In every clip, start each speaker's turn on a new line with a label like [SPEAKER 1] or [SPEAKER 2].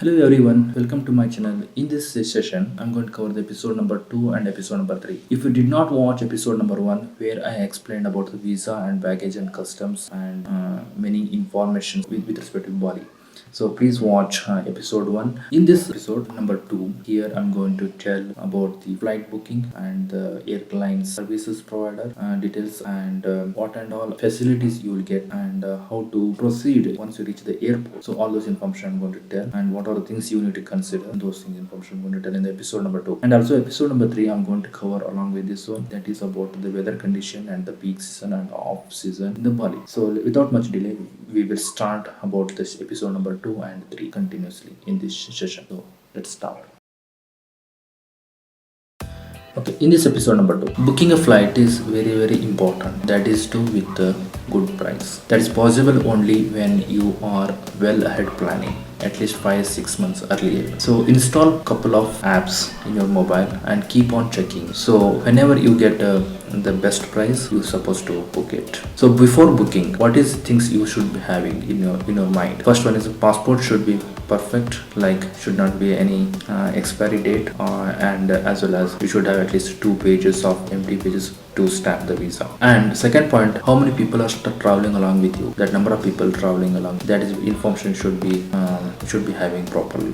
[SPEAKER 1] Hello everyone, welcome to my channel. In this session, I'm going to cover the episode number 2 and episode number 3. If you did not watch episode number 1, where I explained about the visa and baggage and customs and many information with respect to Bali. So please watch episode 1. In this episode number 2, here I'm going to tell about the flight booking and the airline services provider details and what and all facilities you will get and how to proceed once you reach the airport. So all those information I'm going to tell and what are the things you need to consider. Those things information I'm going to tell in the episode number 2. And also episode number 3 I'm going to cover along with this one, that is about the weather condition and the peak season and off season in the Bali. So without much delay, we will start about this episode number 2 and 3 continuously in this session. So let's start. Okay, in this episode number 2, booking a flight is very important. That is too with a good price. That is possible only when you are well ahead planning, at least 5-6 months earlier. So install couple of apps in your mobile and keep on checking. So whenever you get the best price, you're supposed to book it. So before booking, what is things you should be having in your mind? First one is the passport should be perfect, like should not be any expiry date and as well as you should have at least 2 pages of empty pages to stamp the visa. And second point, how many people are traveling along with you? That number of people traveling along, that is information should be having properly.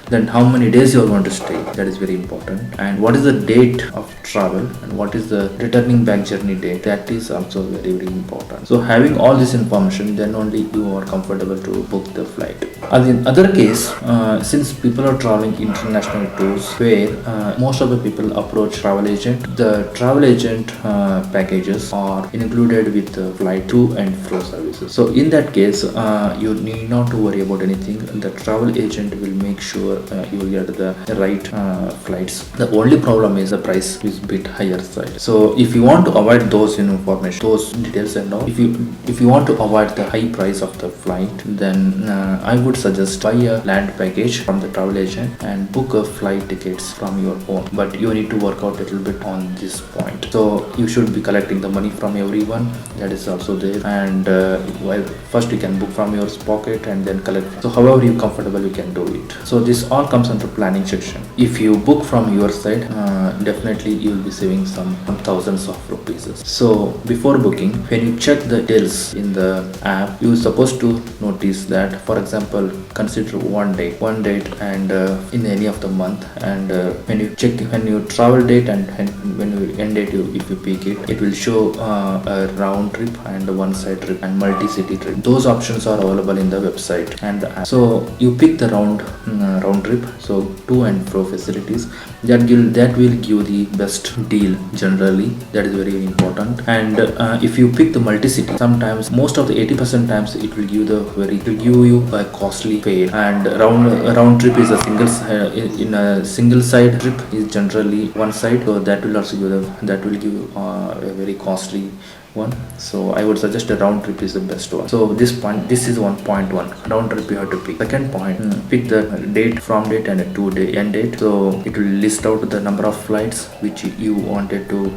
[SPEAKER 1] Then how many days you are going to stay, that is very important. And what is the date of travel and what is the returning back journey date, that is also very important. So having all this information, then only you are comfortable to book the flight. In other case, since people are traveling international tours where most of the people approach travel agent, the travel agent packages are included with the flight to and fro services. So in that case, you need not to worry about anything. The travel agent will make sure you will get the right flights. The only problem is the price is bit higher side. So if you want to avoid those information, those details and all, if you want to avoid the high price of the flight, then I would suggest buy a land package from the travel agent and book a flight tickets from your own. But you need to work out a little bit on this point. So you should be collecting the money from everyone, that is also there. And well, first you can book from your pocket and then collect. So however you comfortable, you can do it. So this all comes under planning section. If you book from your side, definitely you will be saving some thousands of rupees. So before booking, when you check the details in the app, you are supposed to notice that, for example, consider one date and in any of the month, and when you check when you travel date and when you end date, if you pick it, it will show a round trip and a one side trip and multi-city trip. Those options are available in the website and the app. So you pick the round trip, so to and fro facilities, that will give the best deal generally. That is very important. And if you pick the multi-city, sometimes most of the 80% times it will give you a costly fare. And round trip is a in a single side trip is generally one side, so that will also give a very costly one. So I would suggest a round trip is the best one. So this is 1.1 round trip you have to pick. Second point, pick the date from date and a 2-day end date. So it will list out the number of flights which you wanted to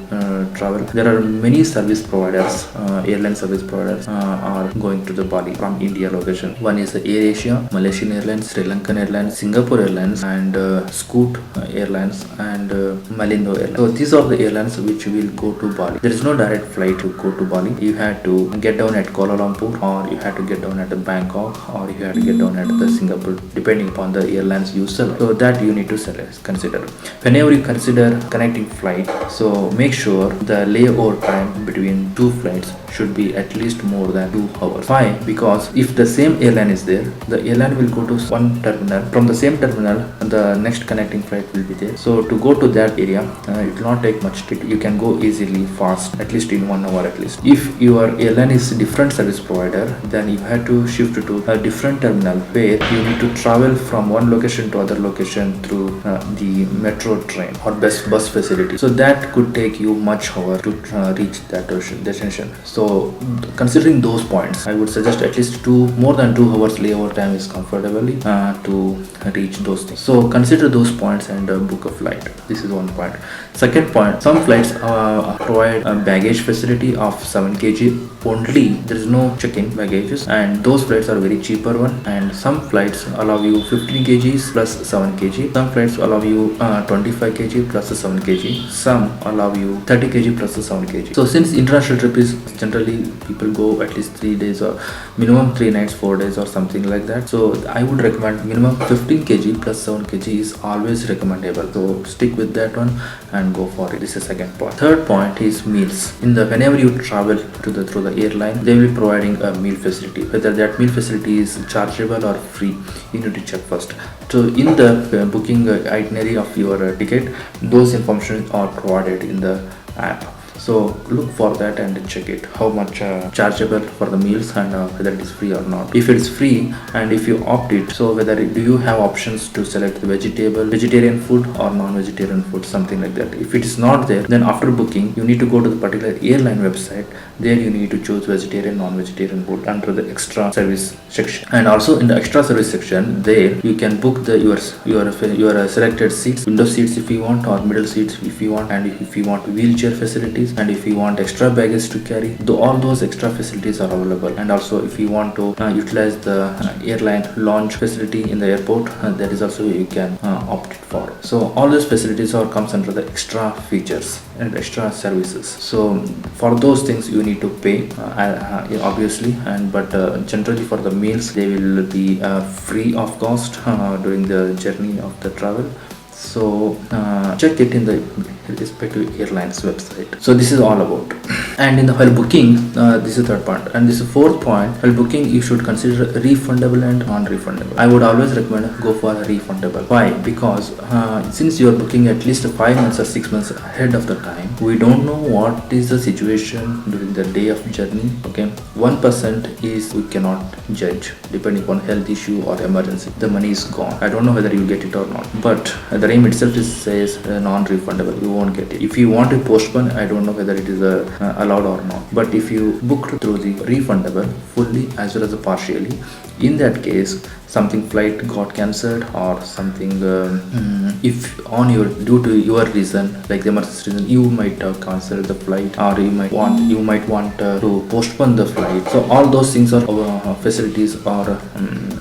[SPEAKER 1] travel. There are many service providers, airline service providers are going to the Bali from India location. One is the AirAsia, Malaysian Airlines, Sri Lankan Airlines, Singapore Airlines, and Scoot Airlines and Malindo Airlines. So these are the airlines which will go to Bali. There is no direct flight to go to Bali. You had to get down at Kuala Lumpur, or you had to get down at the Bangkok, or you had to get down at the Singapore, depending upon the airlines you select. So that you need to consider. Whenever you consider connecting flight, so make sure the layover time between two flights should be at least more than 2 hours. Why? Because if the same airline is there, the airline will go to one terminal. From the same terminal, the next connecting flight will be there. So to go to that area, it will not take much. You can go easily, fast, at least in 1 hour at least. If your airline is a different service provider, then you have to shift to a different terminal where you need to travel from one location to other location through the metro train or bus facility. So that could take you much hour to reach that destination. So considering those points, I would suggest at least more than 2 hours layover time is comfortably to reach those things. So consider those points and book a flight. This is one point. Second point, some flights provide a baggage facility of 7 kg only, there is no check-in baggages, and those flights are very cheaper one. And some flights allow you 15 kgs plus 7 kg, some flights allow you 25 kg plus 7 kg, some allow you 30 kg plus 7 kg. So since international trip is generally people go at least 3 days or minimum 3 nights 4 days or something like that, so I would recommend minimum 15 kg plus 7 kg is always recommendable. So stick with that one and go for it. This is second point. Third point is meals. In the whenever you travel to the through the airline, they will be providing a meal facility. Whether that meal facility is chargeable or free, you need to check first. So in the booking itinerary of your ticket, those information are provided in the app. So look for that and check it, how much chargeable for the meals and whether it is free or not. If it is free and if you opt it, so whether do you have options to select the vegetarian food or non-vegetarian food, something like that. If it is not there, then after booking you need to go to the particular airline website. There you need to choose vegetarian, non-vegetarian food under the extra service section. And also in the extra service section, there you can book the your selected seats, window seats if you want, or middle seats if you want, and if you want wheelchair facilities, and if you want extra baggage to carry, all those extra facilities are available. And also if you want to utilize the airline lounge facility in the airport, that is also you can opt for. So all those facilities are comes under the extra features and extra services. So for those things you need to pay obviously, and but generally for the meals they will be free of cost during the journey of the travel. So check it in the respective airlines website. So this is all about. And in the while booking, this is third point, and this is fourth point. While booking, you should consider refundable and non-refundable. I would always recommend go for a refundable. Why? Because since you are booking at least 5 months or 6 months ahead of the time, we don't know what is the situation during the day of journey. Okay, 1% is we cannot judge depending on health issue or emergency. The money is gone. I don't know whether you get it or not, but the name itself says non-refundable. You won't get it. If you want to postpone, I don't know whether it is allowed or not. But if you booked through the refundable fully as well as partially, in that case something flight got cancelled or something, if on your due to your reason, like the emergency reason, you might have cancelled the flight, or you might want to postpone the flight. So all those things are facilities are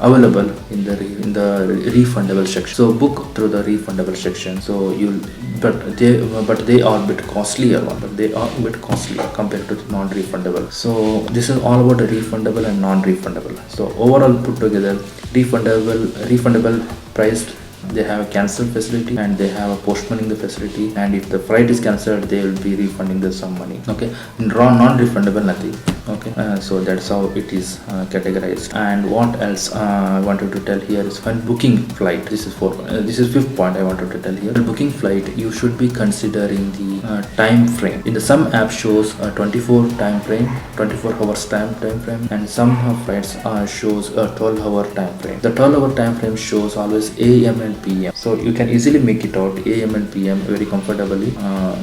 [SPEAKER 1] available in the refundable section. So book through the refundable section. So you'll but they are a bit costlier one, but they are a bit costlier compared to the non-refundable. So this is all about the refundable and non-refundable. So overall put together, refundable price, they have a cancel facility and they have a postponing the facility, and if the flight is cancelled they will be refunding the some money. Okay, in non-refundable nothing. Okay, so that's how it is categorized. And what else I wanted to tell here is when booking flight, this is fifth point I wanted to tell here. When booking flight, you should be considering the time frame. In the some app shows 24 hours time frame, and some flights shows a 12-hour time frame. The 12-hour time frame shows always AM and PM, so you can easily make it out AM and PM very comfortably.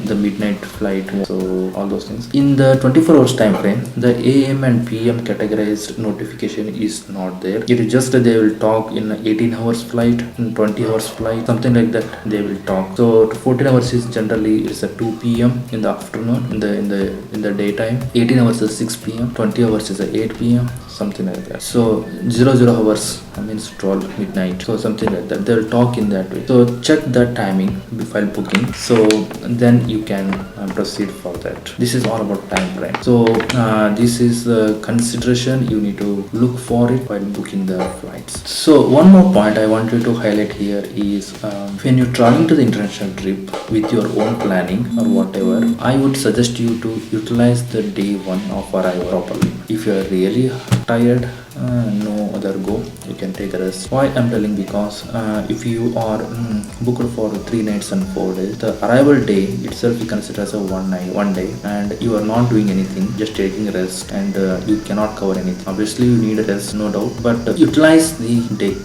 [SPEAKER 1] The midnight flight, so all those things. In the 24 hours time frame, the AM and PM categorized notification is not there. It is just they will talk in 18 hours flight, in 20 hours flight, something like that they will talk. So 14 hours is generally it's a 2 PM in the afternoon, in the daytime. 18 hours is 6 PM, 20 hours is 8 PM, something like that. So 00 hours means 12 midnight, so something like that. They'll talk in that way. So check that timing while booking, so then you can proceed for that. This is all about time frame. So this is the consideration you need to look for it while booking the flights. So one more point I wanted to highlight here is when you're traveling to the international trip with your own planning or whatever, I would suggest you to utilize the day one of arrival properly. If you are really tired, no other go, you can take a rest. Why I'm telling, because if you are booked for 3 nights and 4 days, the arrival day itself you consider as a one day, and you are not doing anything, just taking rest, and you cannot cover anything. Obviously you need a rest, no doubt, but utilize the day.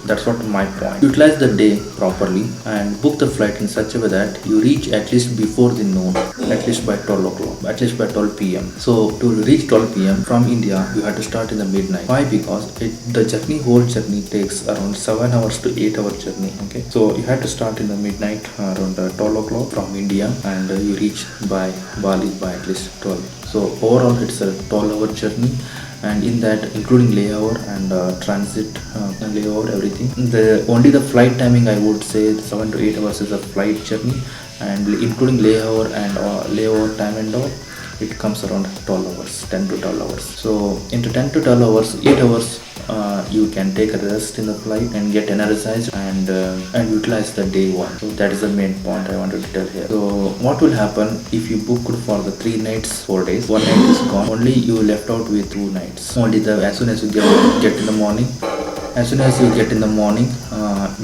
[SPEAKER 1] That's what my point. Utilize the day properly and book the flight in such a way that you reach at least before the noon, at least by 12 o'clock, at least by 12 PM. So to reach 12 PM from India, you have to start in the midnight. Why? Because the whole journey takes around 7 hours to 8 hour journey. Okay, so you have to start in the midnight around 12 o'clock from India, and you reach by Bali by at least 12. So overall it's a 12-hour journey, and in that including layover and transit, layover, everything, the flight timing, I would say 7 to 8 hours is a flight journey, and including layover and layover time and all, it comes around 12 hours, 10 to 12 hours. So into 10 to 12 hours, 8 hours you can take a rest in the flight and get energized and utilize the day one. So that is the main point I wanted to tell here. So what will happen if you book for the 3 nights 4 days, 1 night is gone, only you left out with 2 nights. Only as soon as you get in the morning,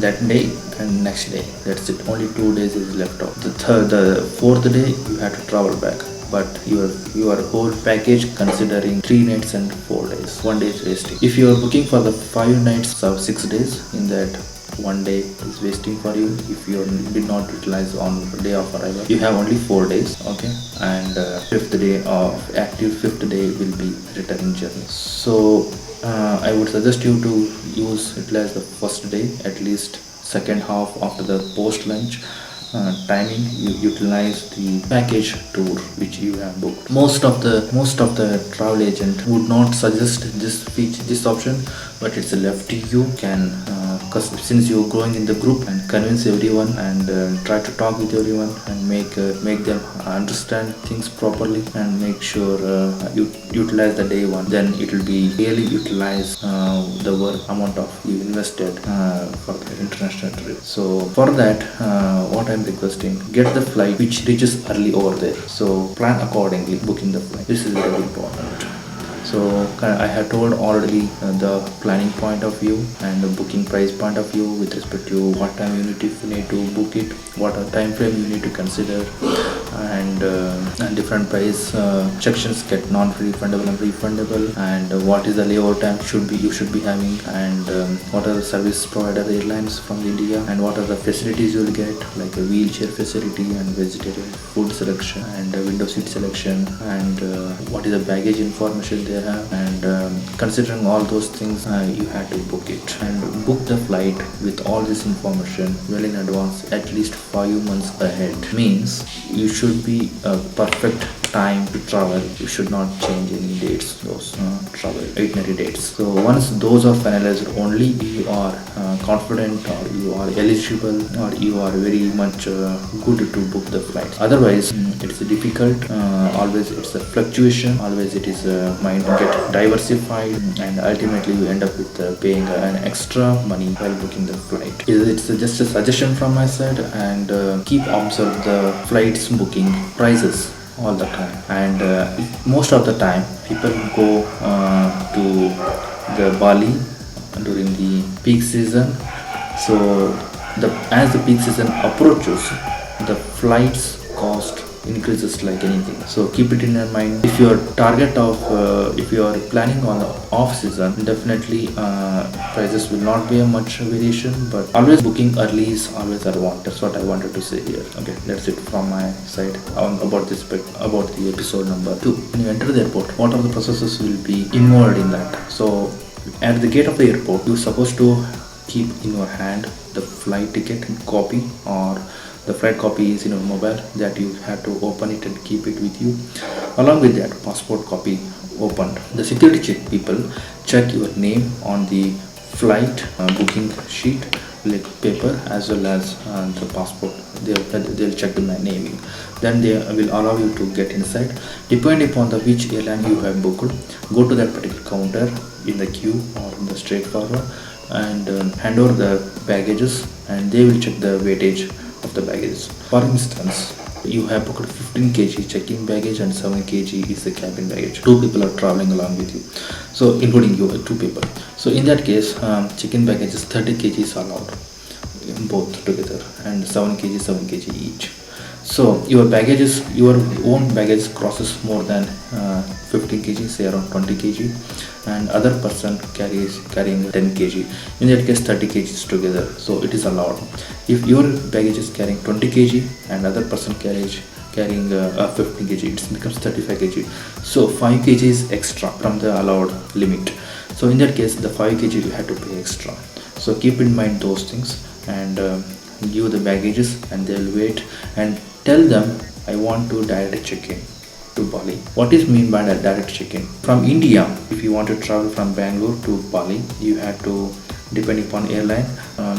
[SPEAKER 1] that day and next day, that's it. Only 2 days is left out. The fourth day you have to travel back, but your whole package considering 3 nights and 4 days, 1 day is wasting. If you are booking for the 5 nights or 6 days, in that 1 day is wasting for you. If you did not utilize on day of arrival, you have only 4 days, okay, and fifth day will be return journey. So I would suggest you to utilize the first day, at least second half after the post lunch timing, you utilize the package tour which you have booked. Most of the travel agent would not suggest this option, but it's left to you. Can since you're going in the group, and convince everyone and try to talk with everyone and make them understand things properly, and make sure you utilize the day one, then it will be really utilize the work amount of you invested for the international trip. So for that, what I'm requesting, get the flight which reaches early over there. So plan accordingly, booking the flight. This is very important. So I have told already the planning point of view and the booking price point of view with respect to what time you need to book it, what time frame you need to consider, and different price sections get non-refundable and refundable, and what is the layover time you should be having, and what are the service provider airlines from India, and what are the facilities you will get, like a wheelchair facility and vegetarian food selection and window seat selection, and what is the baggage information they have, and considering all those things, you have to book it, and book the flight with all this information well in advance, at least 5 months ahead. Means you should be a perfect time to travel. You should not change any dates, those travel itinerary dates. So once those are finalized, only you are confident, or you are eligible, or you are very much good to book the flights. Otherwise it's difficult. Always it's a fluctuation, always it is mind get diversified, and ultimately you end up with paying an extra money while booking the flight. It's just a suggestion from my side, and keep observe the flights booking prices all the time, and most of the time people go to the Bali during the peak season. So as the peak season approaches, the flights cost increases like anything. So keep it in your mind. If your target of if you are planning on the off season, definitely prices will not be a much variation, but always booking early is always advantage. That's what I wanted to say here. Okay, that's it from my side about the episode number 2. When you enter the airport, what are the processes will be involved in that? So at the gate of the airport, you're supposed to keep in your hand the flight ticket copy, or the flight copy is in your mobile, that you have to open it and keep it with you. Along with that, passport copy opened. The security check people check your name on the flight booking sheet, like paper, as well as the passport. They'll check the naming. Then they will allow you to get inside. Depending upon which airline you have booked, go to that particular counter in the queue or in the straight forward, and hand over the baggages, and they will check the weightage of the baggage. For instance, you have booked 15 kg check-in baggage and 7 kg is the cabin baggage. 2 people are traveling along with you, so including you, 2 people. So in that case, check-in baggage is 30 kg is allowed, both together, and 7 kg each. So your own baggage crosses more than 15 kg, say around 20 kg, and other person carrying 10 kg. In that case, 30 kg is together, so it is allowed. If your baggage is carrying 20 kg and other person carrying 15 kg, it becomes 35 kg. So 5 kg is extra from the allowed limit. So in that case, the 5 kg you have to pay extra. So keep in mind those things, and give the baggages, and they'll wait, and tell them I want to direct check-in. to Bali. What is mean by a direct check-in? From India, if you want to travel from Bangalore to Bali, you have to, depending upon airline,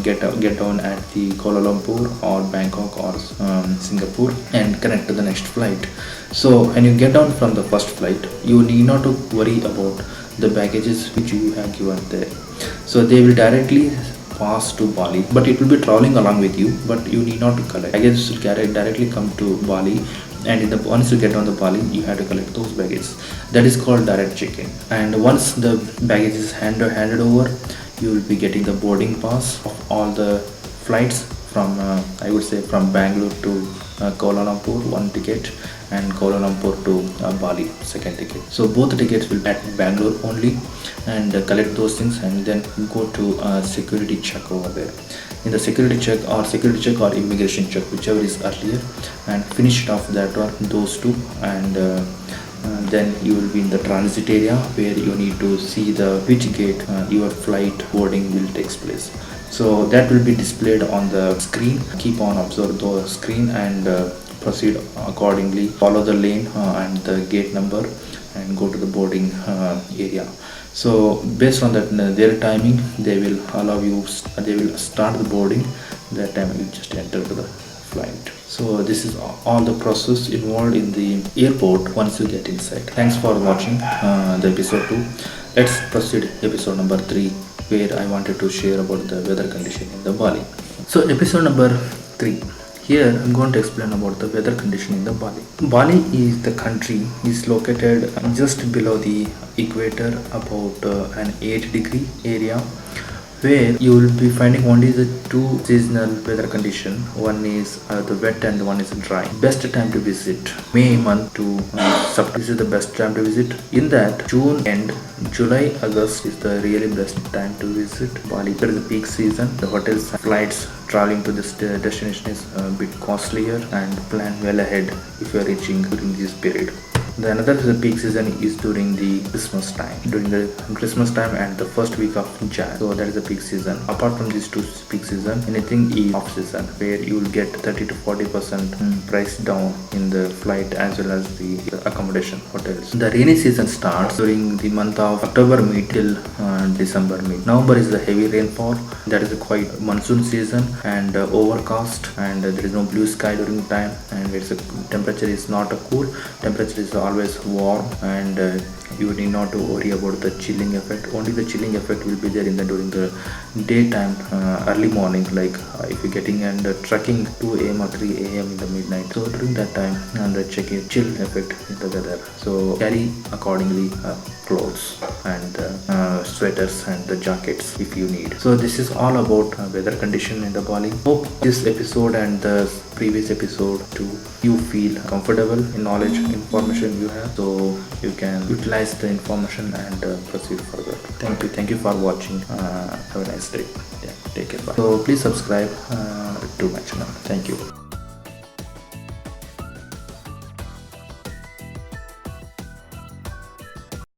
[SPEAKER 1] get down at the Kuala Lumpur or Bangkok or Singapore and connect to the next flight. So when you get down from the first flight, you need not to worry about the baggages which you have given there. So they will directly pass to Bali, but it will be traveling along with you, but you need not to collect. Baggages will directly come to Bali, and once you get on the Bali, you have to collect those baggages. That is called direct check-in. And once the baggage is handed over, you will be getting the boarding pass of all the flights from I would say from Bangalore to Kuala Lumpur, one ticket, and Kuala Lumpur to Bali, second ticket. So both tickets will be at Bangalore only, and collect those things and then go to security check over there. In the security check or immigration check, whichever is earlier, and finish it off that one, those two, and then you will be in the transit area where you need to see the which gate your flight boarding will takes place. So that will be displayed on the screen. Keep on observe the screen and proceed accordingly. Follow the lane and the gate number and go to the boarding area. So based on that their timing, they will allow you, they will start the boarding. That time you just enter to the flight. So this is all the process involved in the airport once you get inside. Thanks for watching the episode 2. Let's proceed episode number 3, where I wanted to share about the weather condition in the Bali. So episode number 3. Here I'm going to explain about the weather condition in the Bali. Bali is the country is located just below the equator, about an 8-degree area, where you will be finding only the two seasonal weather condition. One is the wet and one is dry. Best time to visit May month to September. This is the best time to visit. In that, June and July, August is the really best time to visit Bali. There is a peak season. The hotels, flights, traveling to this destination is a bit costlier, and plan well ahead if you are reaching during this period. The another peak season is during the Christmas time. During the Christmas time and the first week of Jan. So that is the peak season. Apart from these two peak season, anything is off season, where you will get 30 to 40% price down in the flight as well as the accommodation hotels. The rainy season starts during the month of October mid till December mid. November is the heavy rainfall. That is a quite monsoon season and overcast, and there is no blue sky during the time, and it's a temperature is not a cool temperature, is always warm, and you need not to worry about the chilling effect. Only the chilling effect will be there in the during the daytime, early morning, like if you're getting and trekking 2 a.m. or 3 a.m. in the midnight. So during that time, and the chill effect in the weather. So carry accordingly clothes and sweaters and the jackets if you need. So this is all about weather condition in the Bali. Hope this episode and the previous episode too you feel comfortable in knowledge information you have, so you can utilize the information and proceed further. Thank you for watching. Have a nice day. Yeah, take care. Bye. So please subscribe to my channel. Thank you.